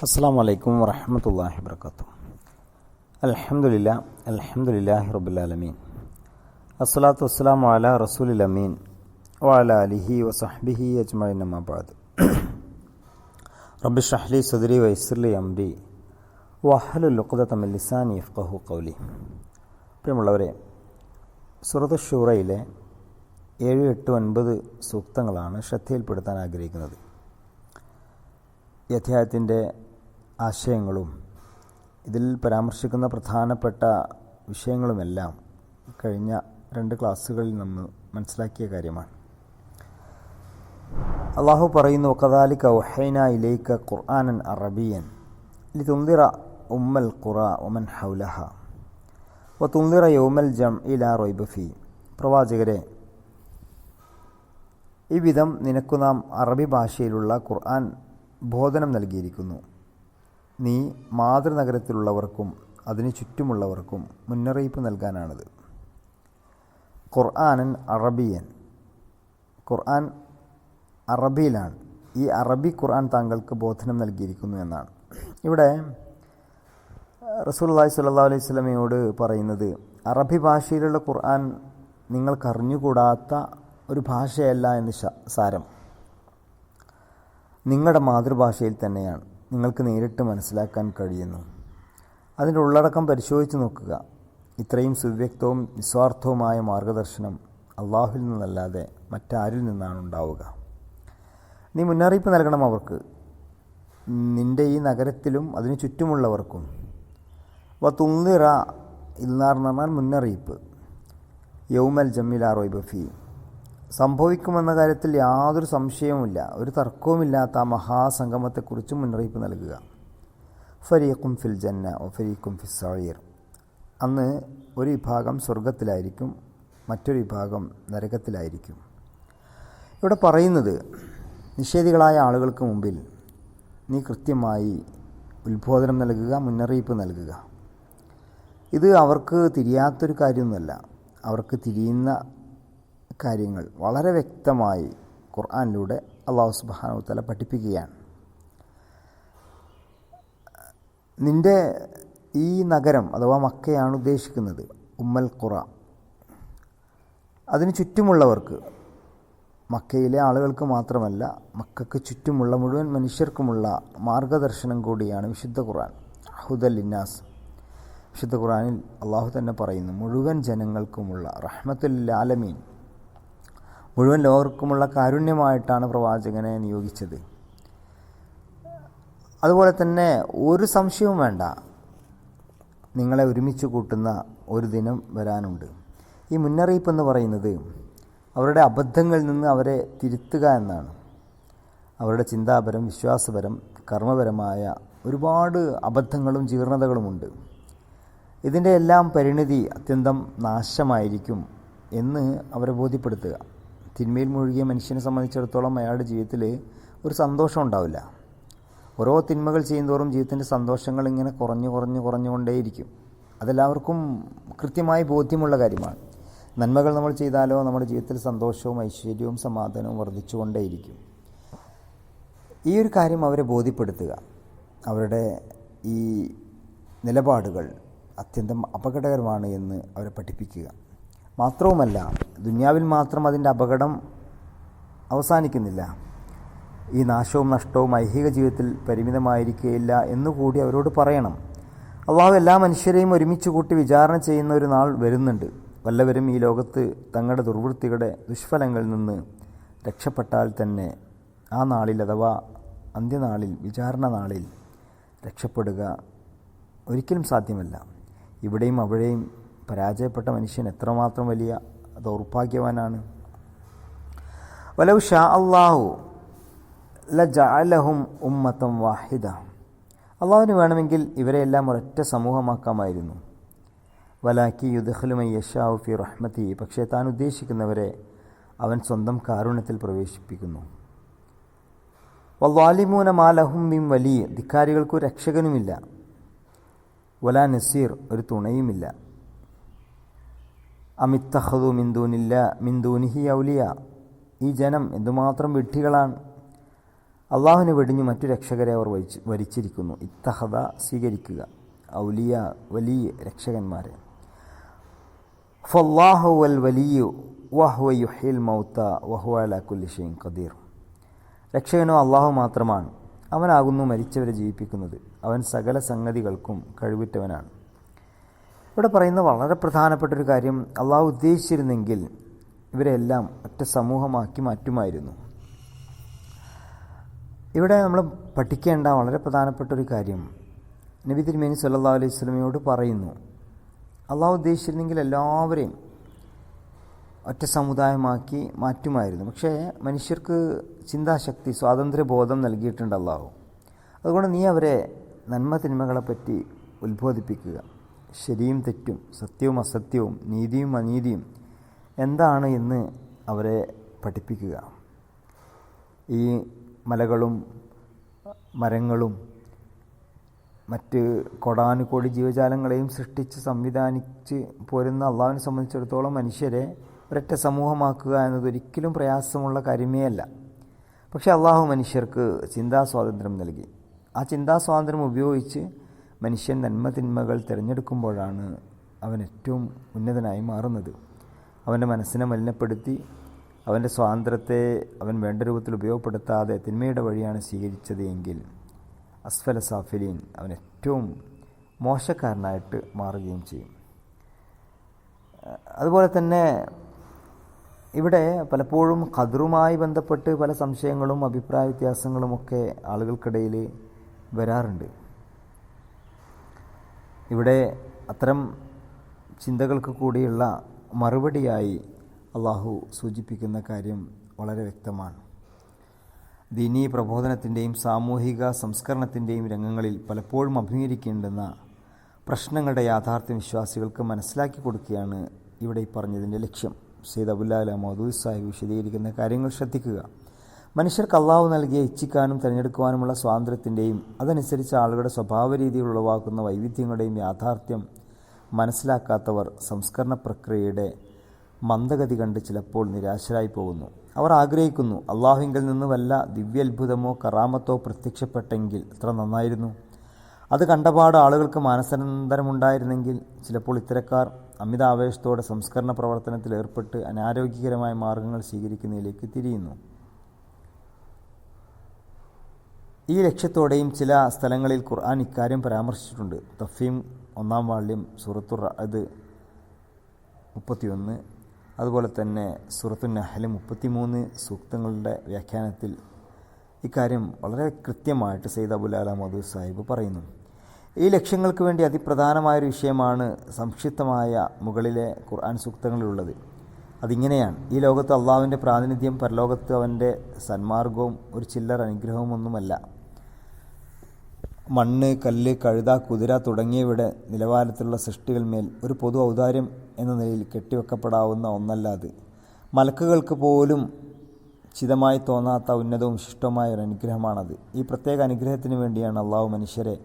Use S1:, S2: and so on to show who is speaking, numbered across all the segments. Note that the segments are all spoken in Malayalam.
S1: അസ്സലാമു അലൈക്കും വറഹ്മത്തുള്ളാഹി വബറകാതുഹു. അൽഹംദുലില്ലാഹി റബ്ബിൽ ആലമീൻ. അസ്സലാത്തു വസ്സലാമു അലാ റസൂലിൽ അമീൻ വഅലാ ആലിഹി വസഹ്ബിഹി അജ്മഈൻ. അമ്മാ ബഅദ്. റബ്ബി ഇശ്റഹ് ലി സദ്രി വയസ്സിർ ലി അംരി വഹ്ലുൽ ഉഖ്ദത മിൻ ലിസാനി യഫ്ഖഹു ഖൗലി. പ്രിയമുള്ളവരെ, സൂറത്തു ശൂറയിലെ 7, 8, 9 സൂക്തങ്ങളാണ് ശ്രദ്ധയിൽപ്പെടുത്താൻ ആഗ്രഹിക്കുന്നത്. ഈ അധ്യായത്തിൻ്റെ ആശയങ്ങളും ഇതിൽ പരാമർശിക്കുന്ന പ്രധാനപ്പെട്ട വിഷയങ്ങളുമെല്ലാം കഴിഞ്ഞ 2 ക്ലാസ്സുകളിൽ നമ്മൾ മനസ്സിലാക്കിയ കാര്യമാണ്. അള്ളാഹു പറയുന്നു, വകദാലിക ഔഹൈനാ ഇലൈക ഖുർആനൻ അറബിയ്യൻ ലിതുൻദിറ ഉമ്മൽ ഖുറ വമൻ ഹൗലഹ വതുൻദിറ യൗമൽ ജംഇ ലാ റൈബ ഫീ. പ്രവാചകരെ, ഈ വിധം നിനക്കു നാം അറബി ഭാഷയിലുള്ള ഖുർആൻ ബോധനം നൽകിയിരിക്കുന്നു. നീ മാതൃനഗരത്തിലുള്ളവർക്കും അതിനു ചുറ്റുമുള്ളവർക്കും മുന്നറിയിപ്പ് നൽകാനാണിത്. ഖുർആനൻ അറബിയൻ, ഖുർആൻ അറബിയിലാണ്. ഈ അറബി ഖുർആൻ താങ്കൾക്ക് ബോധനം നൽകിയിരിക്കുന്നു എന്നാണ്. ഇവിടെ റസൂലുള്ളാഹി സ്വല്ലല്ലാഹു അലൈഹി വസല്ലമയോട് പറയുന്നത്, അറബി ഭാഷയിലുള്ള ഖുർആൻ നിങ്ങൾക്കറിഞ്ഞുകൂടാത്ത ഒരു ഭാഷയല്ല എന്ന് സാരം. നിങ്ങളുടെ മാതൃഭാഷയിൽ തന്നെയാണ്, നിങ്ങൾക്ക് നേരിട്ട് മനസ്സിലാക്കാൻ കഴിയുന്നു. അതിൻ്റെ ഉള്ളടക്കം പരിശോധിച്ച് നോക്കുക. ഇത്രയും സുവ്യക്തവും നിസ്വാർത്ഥവുമായ മാർഗദർശനം അള്ളാഹുവിൽ നിന്നല്ലാതെ മറ്റാരിൽ നിന്നാണ് ഉണ്ടാവുക? നീ മുന്നറിയിപ്പ് നൽകണം അവർക്ക്, നിൻ്റെ ഈ നഗരത്തിലും അതിനു ചുറ്റുമുള്ളവർക്കും. വതുൻദിറ, ഇൽനാർ എന്ന് പറഞ്ഞാൽ മുന്നറിയിപ്പ്. യൗമൽ ജംഇ ലാ റൈബ ഫീ, സംഭവിക്കുമെന്ന കാര്യത്തിൽ യാതൊരു സംശയവുമില്ല, ഒരു തർക്കവുമില്ലാത്ത ആ മഹാസംഗമത്തെക്കുറിച്ച് മുന്നറിയിപ്പ് നൽകുക. ഫരീഖും ഫിൽ ജന്ന വ ഫരീഖും ഫിസ് സഈർ. അന്ന് ഒരു വിഭാഗം സ്വർഗത്തിലായിരിക്കും, മറ്റൊരു വിഭാഗം നരകത്തിലായിരിക്കും. ഇവിടെ പറയുന്നത്, നിഷേധികളായ ആളുകൾക്ക് മുമ്പിൽ നീ കൃത്യമായി ഉത്ബോധനം നൽകുക, മുന്നറിയിപ്പ് നൽകുക. ഇത് അവർക്ക് തിരിയാത്തൊരു കാര്യമൊന്നുമല്ല. അവർക്ക് തിരിയുന്ന കാര്യങ്ങൾ വളരെ വ്യക്തമായി ഖുർആനിലൂടെ അല്ലാഹു സുബ്ഹാനഹു വ തആല പഠിപ്പിക്കുകയാണ്. നിൻ്റെ ഈ നഗരം അഥവാ മക്കയാണ് ഉദ്ദേശിക്കുന്നത്, ഉമ്മൽ ഖുറ. അതിന് ചുറ്റുമുള്ളവർക്ക്, മക്കയിലെ ആളുകൾക്ക് മാത്രമല്ല, മക്കൾക്ക് ചുറ്റുമുള്ള മുഴുവൻ മനുഷ്യർക്കുമുള്ള മാർഗദർശനം കൂടിയാണ് വിശുദ്ധ ഖുർആൻ. ഹുദൽ ലിന്നാസ്. വിശുദ്ധ ഖുർആനിൽ അള്ളാഹു തന്നെ പറയുന്നു, മുഴുവൻ ജനങ്ങൾക്കുമുള്ള റഹ്മത്തുൽ ലിൽ ആലമീൻ, മുഴുവൻ ലോകർക്കുമുള്ള കാരുണ്യമായിട്ടാണ് പ്രവാചകനെ നിയോഗിച്ചത്. അതുപോലെ തന്നെ ഒരു സംശയവും വേണ്ട, നിങ്ങളെ ഒരുമിച്ച് കൂട്ടുന്ന ഒരു ദിനം വരാനുണ്ട്. ഈ മുന്നറിയിപ്പ് എന്ന് പറയുന്നത് അവരുടെ അബദ്ധങ്ങളിൽ നിന്ന് അവരെ തിരുത്തുക എന്നാണ്. അവരുടെ ചിന്താപരം, വിശ്വാസപരം, കർമ്മപരമായ ഒരുപാട് അബദ്ധങ്ങളും ജീർണതകളുമുണ്ട്. ഇതിൻ്റെ എല്ലാം പരിണിതി അത്യന്തം നാശമായിരിക്കും എന്ന് അവരെ ബോധ്യപ്പെടുത്തുക. തിന്മയിൽ മുഴുകിയ മനുഷ്യനെ സംബന്ധിച്ചിടത്തോളം അയാളുടെ ജീവിതത്തിൽ ഒരു സന്തോഷം ഉണ്ടാവില്ല. ഓരോ തിന്മകൾ ചെയ്യുന്തോറും ജീവിതത്തിൻ്റെ സന്തോഷങ്ങൾ ഇങ്ങനെ കുറഞ്ഞുകൊണ്ടേയിരിക്കും. അതെല്ലാവർക്കും കൃത്യമായി ബോധ്യമുള്ള കാര്യമാണ്. നന്മകൾ നമ്മൾ ചെയ്താലോ നമ്മുടെ ജീവിതത്തിൽ സന്തോഷവും ഐശ്വര്യവും സമാധാനവും വർദ്ധിച്ചുകൊണ്ടേയിരിക്കും. ഈ ഒരു കാര്യം അവരെ ബോധ്യപ്പെടുത്തുക. അവരുടെ ഈ നിലപാടുകൾ അത്യന്തം അപകടകരമാണ് എന്ന് അവരെ പഠിപ്പിക്കുക. മാത്രവുമല്ല, ദുനിയാവിൽ മാത്രം അതിൻ്റെ അപകടം അവസാനിക്കുന്നില്ല. ഈ നാശവും നഷ്ടവും ഐഹിക ജീവിതത്തിൽ പരിമിതമായിരിക്കുകയില്ല എന്നുകൂടി അവരോട് പറയണം. അള്ളാഹു എല്ലാ മനുഷ്യരെയും ഒരുമിച്ച് കൂട്ടി വിചാരണ ചെയ്യുന്ന ഒരു നാൾ വരുന്നുണ്ട്. വല്ലവരും ഈ ലോകത്ത് തങ്ങളുടെ ദുർവൃത്തികളുടെ ദുഷ്ഫലങ്ങളിൽ നിന്ന് രക്ഷപ്പെട്ടാൽ തന്നെ ആ നാളിൽ അഥവാ അന്ത്യനാളിൽ, വിചാരണ നാളിൽ രക്ഷപ്പെടുക ഒരിക്കലും സാധ്യമല്ല. ഇവിടെയും അവിടെയും പരാജയപ്പെട്ട മനുഷ്യൻ എത്രമാത്രം വലിയ ദൗർഭാഗ്യവാനാണ്. വലൗ ഷാ അല്ലാഹു ലജഅലഹും ഉമ്മത്തൻ വാഹിദ. അള്ളാഹുവിന് വേണമെങ്കിൽ ഇവരെയെല്ലാം ഒരൊറ്റ സമൂഹമാക്കാമായിരുന്നു. വലാക്കി യുദ്ഖലു മൻ യശാഉ ഫി റഹ്മതി. പക്ഷേ താൻ ഉദ്ദേശിക്കുന്നവരെ അവൻ സ്വന്തം കാരുണ്യത്തിൽ പ്രവേശിപ്പിക്കുന്നു. വദ്ദാലിമൂന മാ ലഹും മിൻ വലി. ധിക്കാരികൾക്ക് ഒരു രക്ഷകനുമില്ല. വലാ നസീർ, ഒരു തുണയുമില്ല. അമിത്തഖദു മിൻ ദൂനിഹി ഔലിയ. ഈ ജനം എന്തുമാത്രം വിഡ്ഢികളാണ്. അള്ളാഹുവിനെ വെടിഞ്ഞ് മറ്റു രക്ഷകരെ അവർ വരിച്ചിരിക്കുന്നു. ഇത്തഹദ സ്വീകരിക്കുക, ഔലിയ വലിയ രക്ഷകന്മാരെ. ഫല്ലാഹു വൽ വലിയു വഹുവ യുഹ്യിൽ മൗത വഹുവ അലാ കുല്ലി ഷൈഇൻ ഖദീർ. രക്ഷകനോ അള്ളാഹു മാത്രമാണ്. അവനാകുന്നു മരിച്ചവരെ ജീവിപ്പിക്കുന്നത്. അവൻ സകല സംഗതികൾക്കും കഴിവുറ്റവനാണ്. ഇവിടെ പറയുന്ന വളരെ പ്രധാനപ്പെട്ടൊരു കാര്യം, അള്ളാഹു ഉദ്ദേശിച്ചിരുന്നെങ്കിൽ ഇവരെല്ലാം ഒറ്റ സമൂഹമാക്കി മാറ്റുമായിരുന്നു. ഇവിടെ നമ്മൾ പഠിക്കേണ്ട വളരെ പ്രധാനപ്പെട്ടൊരു കാര്യം, നബി തിരുമേനി സല്ലല്ലാഹു അലൈഹി വസല്ലമയോട് പറയുന്നു, അള്ളാഹു ഉദ്ദേശിച്ചിരുന്നെങ്കിൽ എല്ലാവരെയും ഒറ്റ സമുദായമാക്കി മാറ്റുമായിരുന്നു. പക്ഷേ മനുഷ്യർക്ക് ചിന്താശക്തി, സ്വാതന്ത്ര്യബോധം നൽകിയിട്ടുണ്ട് അള്ളാഹു. അതുകൊണ്ട് നീ അവരെ നന്മ തിന്മകളെപ്പറ്റി ഉത്ബോധിപ്പിക്കുക. ശരിയും തെറ്റും, സത്യവും അസത്യവും, നീതിയും അനീതിയും എന്താണ് എന്ന് അവരെ പഠിപ്പിക്കുക. ഈ മലകളും മരങ്ങളും മറ്റ് കോടാനുകോടി ജീവജാലങ്ങളെയും സൃഷ്ടിച്ച് സംവിധാനിച്ച് പോരുന്ന അള്ളാഹുവിനെ സംബന്ധിച്ചിടത്തോളം മനുഷ്യരെ ഒരൊറ്റ സമൂഹമാക്കുക എന്നതൊരിക്കലും പ്രയാസമുള്ള കാര്യമേ അല്ല. പക്ഷേ അള്ളാഹു മനുഷ്യർക്ക് ചിന്താസ്വാതന്ത്ര്യം നൽകി. ആ ചിന്താസ്വാതന്ത്ര്യം ഉപയോഗിച്ച് മനുഷ്യൻ നന്മ തിന്മകൾ തിരഞ്ഞെടുക്കുമ്പോഴാണ് അവൻ ഏറ്റവും ഉന്നതനായി മാറുന്നത്. അവൻ്റെ മനസ്സിനെ മലിനപ്പെടുത്തി അവൻ്റെ സ്വാതന്ത്ര്യത്തെ അവൻ വേണ്ട രൂപത്തിൽ ഉപയോഗപ്പെടുത്താതെ തിന്മയുടെ വഴിയാണ് സ്വീകരിച്ചത് എങ്കിൽ അസ്ഫല സാഫിലീൻ, അവൻ ഏറ്റവും മോശക്കാരനായിട്ട് മാറുകയും ചെയ്യും. അതുപോലെ തന്നെ ഇവിടെ പലപ്പോഴും ഖദറുമായി ബന്ധപ്പെട്ട് പല സംശയങ്ങളും അഭിപ്രായ വ്യത്യാസങ്ങളുമൊക്കെ ആളുകൾക്കിടയിൽ വരാറുണ്ട്. ഇവിടെ അത്തരം ചിന്തകൾക്ക് കൂടിയുള്ള മറുപടിയായി അള്ളാഹു സൂചിപ്പിക്കുന്ന കാര്യം വളരെ വ്യക്തമാണ്. ദീനീ പ്രബോധനത്തിൻ്റെയും സാമൂഹിക സംസ്കരണത്തിൻ്റെയും രംഗങ്ങളിൽ പലപ്പോഴും അഭിമുഖീകരിക്കേണ്ടുന്ന പ്രശ്നങ്ങളുടെ യാഥാർത്ഥ്യം വിശ്വാസികൾക്ക് മനസ്സിലാക്കി കൊടുക്കുകയാണ് ഇവിടെ ഈ പറഞ്ഞതിൻ്റെ ലക്ഷ്യം. സയ്യിദ് അബുൽ അല മൗദൂദി സാഹിബ് വിശദീകരിക്കുന്ന കാര്യങ്ങൾ ശ്രദ്ധിക്കുക. മനുഷ്യർക്ക് അള്ളാഹു നൽകിയ ഇച്ഛിക്കാനും തിരഞ്ഞെടുക്കുവാനുമുള്ള സ്വാതന്ത്ര്യത്തിൻ്റെയും അതനുസരിച്ച് ആളുകളുടെ സ്വഭാവ രീതിയിൽ ഉളവാക്കുന്ന വൈവിധ്യങ്ങളുടെയും യാഥാർത്ഥ്യം മനസ്സിലാക്കാത്തവർ സംസ്കരണ പ്രക്രിയയുടെ മന്ദഗതി കണ്ട് ചിലപ്പോൾ നിരാശരായി പോകുന്നു. അവർ ആഗ്രഹിക്കുന്നു, അള്ളാഹുവിങ്കിൽ നിന്ന് വല്ല ദിവ്യത്ഭുതമോ കറാമത്തോ പ്രത്യക്ഷപ്പെട്ടെങ്കിൽ എത്ര നന്നായിരുന്നു. അത് കണ്ടപാട് ആളുകൾക്ക് മാനസാന്തരമുണ്ടായിരുന്നെങ്കിൽ. ചിലപ്പോൾ ഇത്തരക്കാർ അമിതാവേശത്തോടെ സംസ്കരണ പ്രവർത്തനത്തിൽ ഏർപ്പെട്ട് അനാരോഗ്യകരമായ മാർഗങ്ങൾ സ്വീകരിക്കുന്നതിലേക്ക് തിരിയുന്നു. ഈ ലക്ഷ്യത്തോടെയും ചില സ്ഥലങ്ങളിൽ ഖുർആൻ ഇക്കാര്യം പരാമർശിച്ചിട്ടുണ്ട്. തഫീം 1-ാം വാള്യം സൂറത്തുർ റഅദ് 31, അതുപോലെ തന്നെ സൂറത്തുൻ നഹ്ൽ 33 സൂക്തങ്ങളുടെ വ്യാഖ്യാനത്തിൽ ഇക്കാര്യം വളരെ കൃത്യമായിട്ട് സയ്യിദ് അബുൽ അല മൗദൂദി സാഹിബ് പറയുന്നു. ഈ ലക്ഷ്യങ്ങൾക്ക് വേണ്ടി അതിപ്രധാനമായൊരു വിഷയമാണ് സംക്ഷിപ്തമായ മുകളിലെ ഖുർആൻ സൂക്തങ്ങളിലുള്ളത്. അതിങ്ങനെയാണ്: ഈ ലോകത്ത് അള്ളാഹുവിൻ്റെ പ്രാതിനിധ്യം, പരലോകത്ത് അവൻ്റെ സന്മാർഗവും ഒരു ചില്ലർ അനുഗ്രഹമൊന്നുമല്ല. മണ്ണ്, കല്ല്, കഴുത, കുതിര തുടങ്ങിയവയുടെ നിലവാരത്തിലുള്ള സൃഷ്ടികൾമേൽ ഒരു പൊതു ഔദാര്യം എന്ന നിലയിൽ കെട്ടിവെക്കപ്പെടാവുന്ന ഒന്നല്ല അത്. മലക്കുകൾക്ക് പോലും ചിതമായി തോന്നാത്ത ഉന്നതവും വിശിഷ്ടവുമായ ഒരു അനുഗ്രഹമാണത്. ഈ പ്രത്യേക അനുഗ്രഹത്തിന് വേണ്ടിയാണ് അള്ളാഹു മനുഷ്യരെ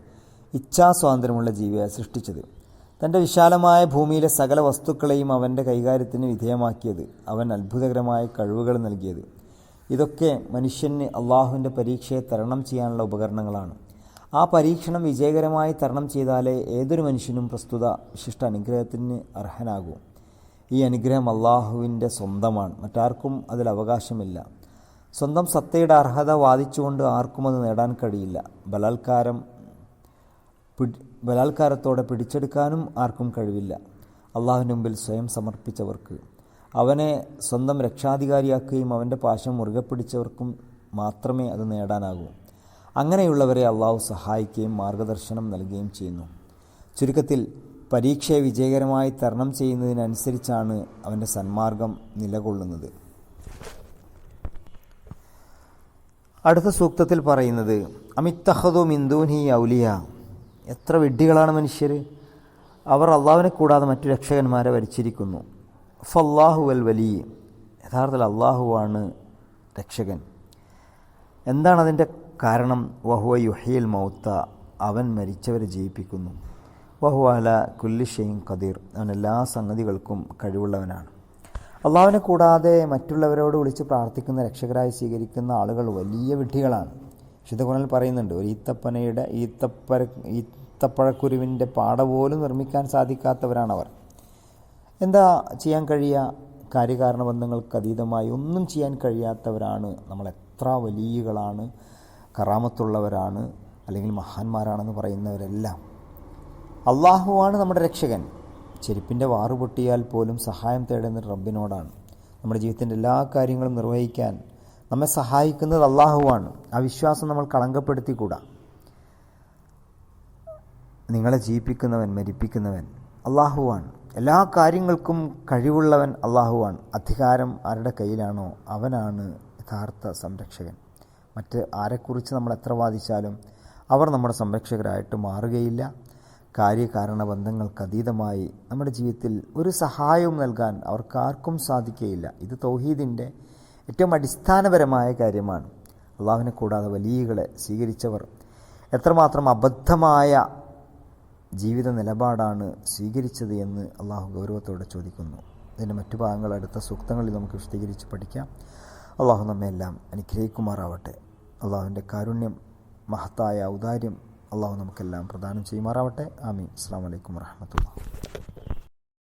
S1: ഇച്ഛാസ്വാതന്ത്ര്യമുള്ള ജീവിയായി സൃഷ്ടിച്ചത്. തൻ്റെ വിശാലമായ ഭൂമിയിലെ സകല വസ്തുക്കളെയും അവൻ്റെ കൈകാര്യത്തിന് വിധേയമാക്കിയത്, അവൻ അത്ഭുതകരമായ കഴിവുകൾ നൽകിയത്, ഇതൊക്കെ മനുഷ്യന് അള്ളാഹുവിൻ്റെ പരീക്ഷയെ തരണം ചെയ്യാനുള്ള ഉപകരണങ്ങളാണ്. ആ പരീക്ഷണം വിജയകരമായി തരണം ചെയ്താലേ ഏതൊരു മനുഷ്യനും പ്രസ്തുത വിശിഷ്ട അനുഗ്രഹത്തിന് അർഹനാകൂ. ഈ അനുഗ്രഹം അള്ളാഹുവിൻ്റെ സ്വന്തമാണ്, മറ്റാർക്കും അതിൽ അവകാശമില്ല. സ്വന്തം സത്തയുടെ അർഹത വാദിച്ചുകൊണ്ട് ആർക്കും അത് നേടാൻ കഴിയില്ല. ബലാത്കാരത്തോടെ പിടിച്ചെടുക്കാനും ആർക്കും കഴിവില്ല. അള്ളാഹുവിന് മുമ്പിൽ സ്വയം സമർപ്പിച്ചവർക്ക്, അവനെ സ്വന്തം രക്ഷാധികാരിയാക്കുകയും അവൻ്റെ പാശം മുറുകെ പിടിച്ചവർക്കും മാത്രമേ അത് നേടാനാകൂ. അങ്ങനെയുള്ളവരെ അള്ളാഹു സഹായിക്കുകയും മാർഗദർശനം നൽകുകയും ചെയ്യുന്നു. ചുരുക്കത്തിൽ, പരീക്ഷയെ വിജയകരമായി തരണം ചെയ്യുന്നതിനനുസരിച്ചാണ് അവൻ്റെ സന്മാർഗം നിലകൊള്ളുന്നത്. അടുത്ത സൂക്തത്തിൽ പറയുന്നത്, അമിത്തഖദു മിൻ ദൂനിഹി ഔലിയ, എത്ര വിഡ്ഢികളാണ് മനുഷ്യർ, അവർ അള്ളാഹുവിനെ കൂടാതെ മറ്റു രക്ഷകന്മാരെ വരിച്ചിരിക്കുന്നു. ഫല്ലാഹു വൽ വലി, യഥാർത്ഥത്തിൽ അള്ളാഹുവാണ് രക്ഷകൻ. എന്താണ് അതിൻ്റെ കാരണം? വഹുവ യുഹ്യിൽ മൗത്ത, അവൻ മരിച്ചവരെ ജീവിപ്പിക്കുന്നു. വഹുവ അലാ കുല്ലി ഷൈഇൻ ഖദീർ, അവൻ എല്ലാ സംഗതികൾക്കും കഴിവുള്ളവനാണ്. അള്ളാഹുവിനെ കൂടാതെ മറ്റുള്ളവരോട് വിളിച്ച് പ്രാർത്ഥിക്കുന്ന രക്ഷകരായി സ്വീകരിക്കുന്ന ആളുകൾ വലിയ വിഡ്ഢികളാണ്. വിശുദ്ധ ഖുർആനിൽ പറയുന്നുണ്ട്, ഒരു ഈത്തപ്പഴക്കുരുവിൻ്റെ പാട പോലും നിർമ്മിക്കാൻ സാധിക്കാത്തവരാണവർ. എന്താ ചെയ്യാൻ കഴിയുക? കാര്യകാരണ ബന്ധങ്ങൾക്ക് അതീതമായി ഒന്നും ചെയ്യാൻ കഴിയാത്തവരാണ് നമ്മൾ. എത്ര വലിയകളാണ്, കറാമത്തുള്ളവരാണ്, അല്ലെങ്കിൽ മഹാന്മാരാണെന്ന് പറയുന്നവരെല്ലാം. അള്ളാഹുവാണ് നമ്മുടെ രക്ഷകൻ. ചെരുപ്പിൻ്റെ വാറ് പൊട്ടിയാൽ പോലും സഹായം തേടുന്നത് റബ്ബിനോടാണ്. നമ്മുടെ ജീവിതത്തിൻ്റെ എല്ലാ കാര്യങ്ങളും നിർവഹിക്കാൻ നമ്മെ സഹായിക്കുന്നത് അള്ളാഹുവാണ്. ആ വിശ്വാസം നമ്മൾ കളങ്കപ്പെടുത്തിക്കൂടാ. നിങ്ങളെ ജീവിപ്പിക്കുന്നവൻ, മരിപ്പിക്കുന്നവൻ അള്ളാഹുവാണ്. എല്ലാ കാര്യങ്ങൾക്കും കഴിവുള്ളവൻ അള്ളാഹുവാണ്. അധികാരം ആരുടെ കയ്യിലാണോ അവനാണ് യഥാർത്ഥ സംരക്ഷകൻ. മറ്റ് ആരെക്കുറിച്ച് നമ്മൾ എത്ര വാദിച്ചാലും അവർ നമ്മുടെ സംരക്ഷകരായിട്ട് മാറുകയില്ല. കാര്യകാരണ ബന്ധങ്ങൾക്ക് അതീതമായി നമ്മുടെ ജീവിതത്തിൽ ഒരു സഹായവും നൽകാൻ അവർക്കാർക്കും സാധിക്കുകയില്ല. ഇത് തൗഹീദിൻ്റെ ഏറ്റവും അടിസ്ഥാനപരമായ കാര്യമാണ്. അള്ളാഹുവിനെ കൂടാതെ വലിയകളെ സ്വീകരിച്ചവർ എത്രമാത്രം അബദ്ധമായ ജീവിത നിലപാടാണ് സ്വീകരിച്ചത് എന്ന് അള്ളാഹു ഗൗരവത്തോടെ ചോദിക്കുന്നു. ഇതിൻ്റെ മറ്റു ഭാഗങ്ങൾ അടുത്ത സൂക്തങ്ങളിൽ നമുക്ക് വിശദീകരിച്ച് പഠിക്കാം. അള്ളാഹു നമ്മെല്ലാം അനുഗ്രഹിക്കുമാറാവട്ടെ. അള്ളാഹുവിൻ്റെ കാരുണ്യം, മഹത്തായ ഔദാര്യം അള്ളാഹു നമുക്കെല്ലാം പ്രദാനം ചെയ്യുമാറാവട്ടെ. ആമീൻ. അസ്സലാമു അലൈക്കും വറഹ്മത്തുള്ളാഹി.